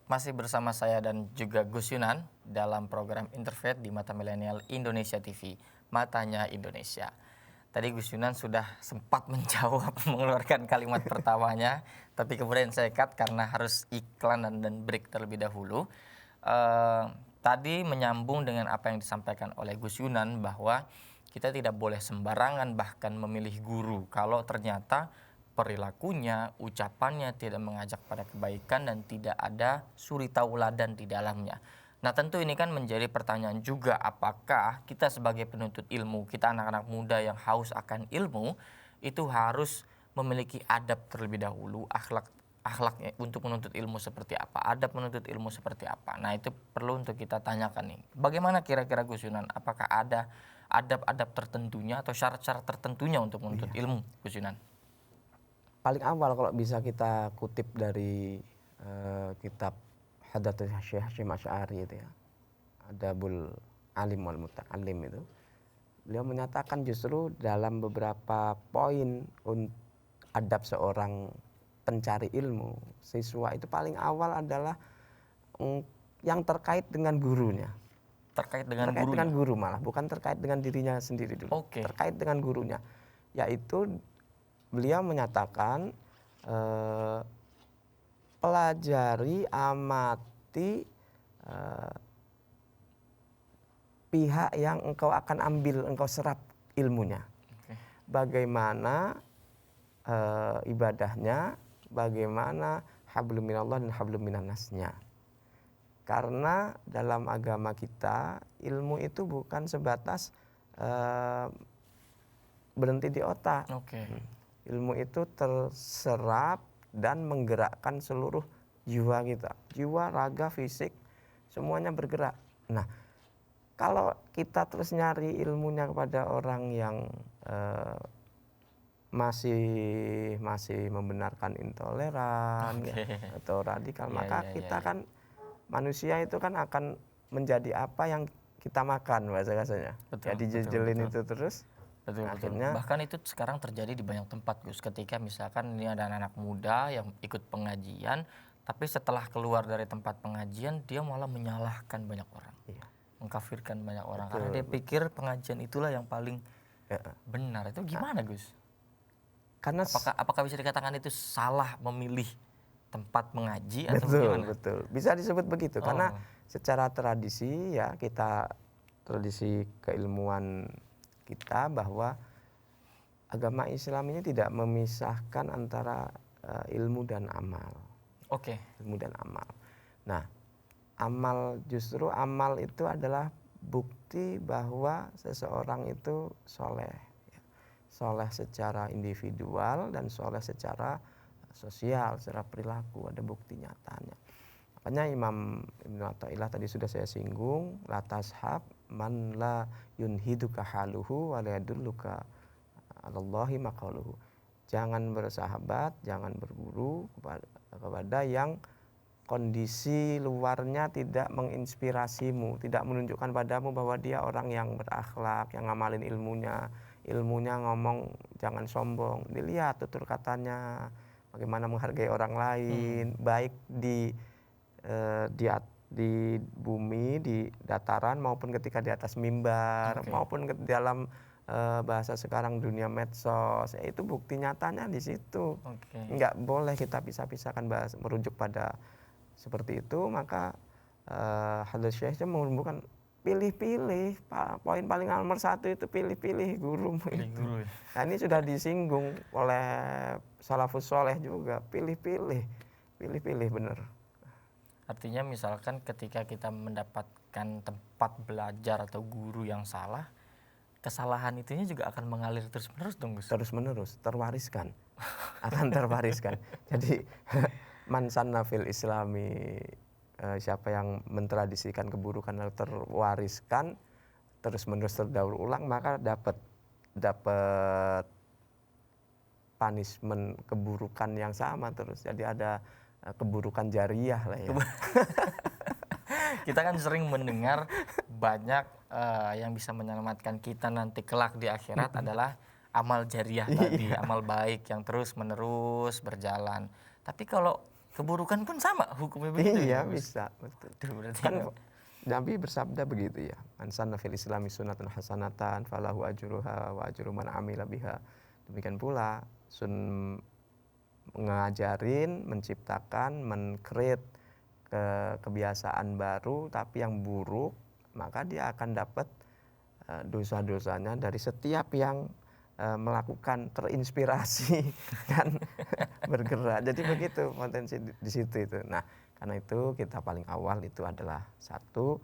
Masih bersama saya dan juga Gus Yunan dalam program Interfaith di Mata Milenial Indonesia TV, Matanya Indonesia. Tadi Gus Yunan sudah sempat menjawab, mengeluarkan kalimat pertamanya, tapi kemudian saya cut karena harus iklan dan break terlebih dahulu. Tadi menyambung dengan apa yang disampaikan oleh Gus Yunan bahwa kita tidak boleh sembarangan bahkan memilih guru kalau ternyata perilakunya, ucapannya tidak mengajak pada kebaikan dan tidak ada suri tauladan di dalamnya. Nah tentu ini kan menjadi pertanyaan juga, apakah kita sebagai penuntut ilmu, kita anak-anak muda yang haus akan ilmu, itu harus memiliki adab terlebih dahulu, akhlaknya untuk menuntut ilmu seperti apa, adab menuntut ilmu seperti apa. Nah itu perlu untuk kita tanyakan nih. Bagaimana kira-kira Gus Yunan, apakah ada adab-adab tertentunya atau syarat-syarat tertentunya untuk menuntut ilmu, Gus Yunan? Paling awal kalau bisa kita kutip dari kitab Hadatsul Syekh Hasyim Asy'ari itu ya, Adabul Alim wal Muta'allim itu, beliau menyatakan justru dalam beberapa poin adab seorang pencari ilmu, siswa itu paling awal adalah yang terkait dengan gurunya. Terkait dengan guru malah, bukan terkait dengan dirinya sendiri dulu. Oke. Terkait dengan gurunya, yaitu beliau menyatakan pelajari, amati pihak yang engkau akan ambil, engkau serap ilmunya. Bagaimana ibadahnya, bagaimana hablum minallah dan hablum minannasnya. Karena dalam agama kita ilmu itu bukan sebatas berhenti di otak. Ilmu itu terserap dan menggerakkan seluruh jiwa kita. Jiwa, raga, fisik, semuanya bergerak. Nah, kalau kita terus nyari ilmunya kepada orang yang masih membenarkan intoleran atau radikal, maka kita kan manusia itu kan akan menjadi apa yang kita makan bahasa-bahasanya. Ya dijejelin itu terus. Betul. Bahkan itu sekarang terjadi di banyak tempat, Gus. Ketika misalkan ini ada anak-anak muda yang ikut pengajian, tapi setelah keluar dari tempat pengajian dia malah menyalahkan banyak orang, mengkafirkan banyak orang, karena dia pikir pengajian itulah yang paling benar. Itu gimana, Gus? Karena apakah bisa dikatakan itu salah memilih tempat mengaji atau bagaimana? Betul. Bisa disebut begitu karena secara tradisi ya, kita tradisi keilmuan kita bahwa agama Islam ini tidak memisahkan antara ilmu dan amal. Ilmu dan amal. Nah, justru amal itu adalah bukti bahwa seseorang itu soleh. Soleh secara individual dan soleh secara sosial, secara perilaku, ada bukti nyatanya. Makanya Imam Ibnu Athaillah tadi sudah saya singgung, la tashab man la yunhiduka haluhu wa la yadulluka 'alallahi maqaluhu. Jangan bersahabat, jangan berburu kepada yang kondisi luarnya tidak menginspirasimu, tidak menunjukkan padamu bahwa dia orang yang berakhlak, yang ngamalin ilmunya ngomong jangan sombong. Dilihat tutur katanya, bagaimana menghargai orang lain, baik di bumi, di dataran, maupun ketika di atas mimbar, maupun dalam bahasa sekarang dunia medsos. Itu bukti nyatanya di situ. Nggak boleh kita pisah-pisahkan merujuk pada seperti itu. Maka Hadats Syekh mengumpulkan pilih-pilih, poin paling nomor 1 itu pilih-pilih gurumu itu. Nah ini sudah disinggung oleh salafus soleh juga, pilih-pilih benar. Artinya misalkan ketika kita mendapatkan tempat belajar atau guru yang salah, kesalahan itunya juga akan mengalir terus-menerus dong, Gus? Terus-menerus, terwariskan. Akan terwariskan. Jadi man sanna fil islami, siapa yang mentradisikan keburukan lalu terwariskan terus-menerus terdaur ulang, maka dapat punishment keburukan yang sama terus. Jadi ada keburukan jariah lah ya. Kita kan sering mendengar banyak yang bisa menyelamatkan kita nanti kelak di akhirat adalah amal jariah tadi, amal baik yang terus menerus berjalan. Tapi kalau keburukan pun sama hukumnya begitu ya, Iya Gus? bisa, betul. Itu berarti Kan Nabi bersabda begitu ya. Man sanna fil islami sunnatan hasanatan falahu ajruha wa ajru man amila biha. Demikian pula ngajarin, menciptakan, men-create kebiasaan baru tapi yang buruk, maka dia akan dapat dosa-dosanya dari setiap yang melakukan terinspirasi dan bergerak. Jadi begitu potensi di situ itu. Nah, karena itu kita paling awal itu adalah satu,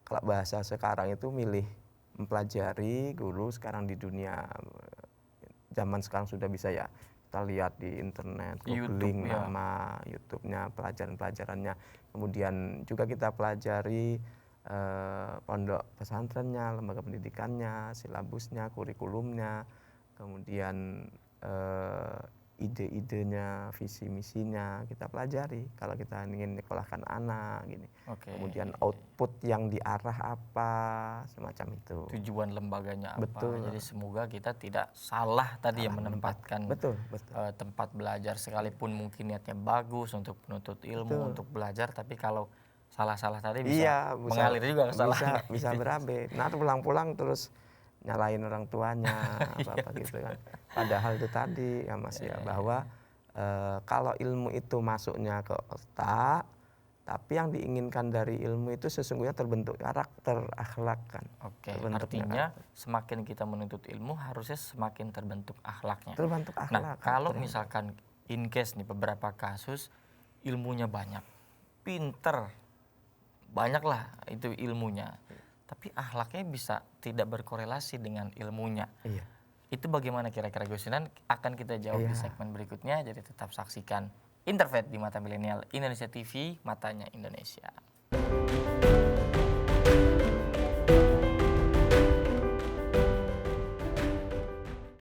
kalau bahasa sekarang itu milih mempelajari dulu. Sekarang di dunia zaman sekarang sudah bisa ya, kita lihat di internet, googling nama YouTube-nya, pelajaran-pelajarannya. Kemudian juga kita pelajari pondok pesantrennya, lembaga pendidikannya, silabusnya, kurikulumnya, kemudian ide-idenya, visi misinya kita pelajari kalau kita ingin menyekolahkan anak gini. Kemudian output yang diarah apa, semacam itu. Tujuan lembaganya apa. Betul. Jadi semoga kita tidak salah tadi yang menempatkan tempat belajar, sekalipun mungkin niatnya bagus untuk menuntut ilmu, untuk belajar, tapi kalau salah-salah tadi bisa mengalir juga kesalahan. Bisa berabe. Nah, pulang-pulang terus nyalain orang tuanya apa gitu kan. Padahal itu tadi ya Mas ya, bahwa kalau ilmu itu masuknya ke otak, tapi yang diinginkan dari ilmu itu sesungguhnya terbentuk karakter, akhlak kan. Artinya semakin kita menuntut ilmu harusnya semakin terbentuk akhlaknya. Terbentuk akhlak. Nah, kalau misalkan in case nih beberapa kasus ilmunya banyak, pinter, banyaklah itu ilmunya, tapi akhlaknya bisa tidak berkorelasi dengan ilmunya. Iya. Itu bagaimana kira-kira Gus Yunan? Akan kita jawab di segmen berikutnya, jadi tetap saksikan Interfaith di Mata Milenial Indonesia TV, matanya Indonesia.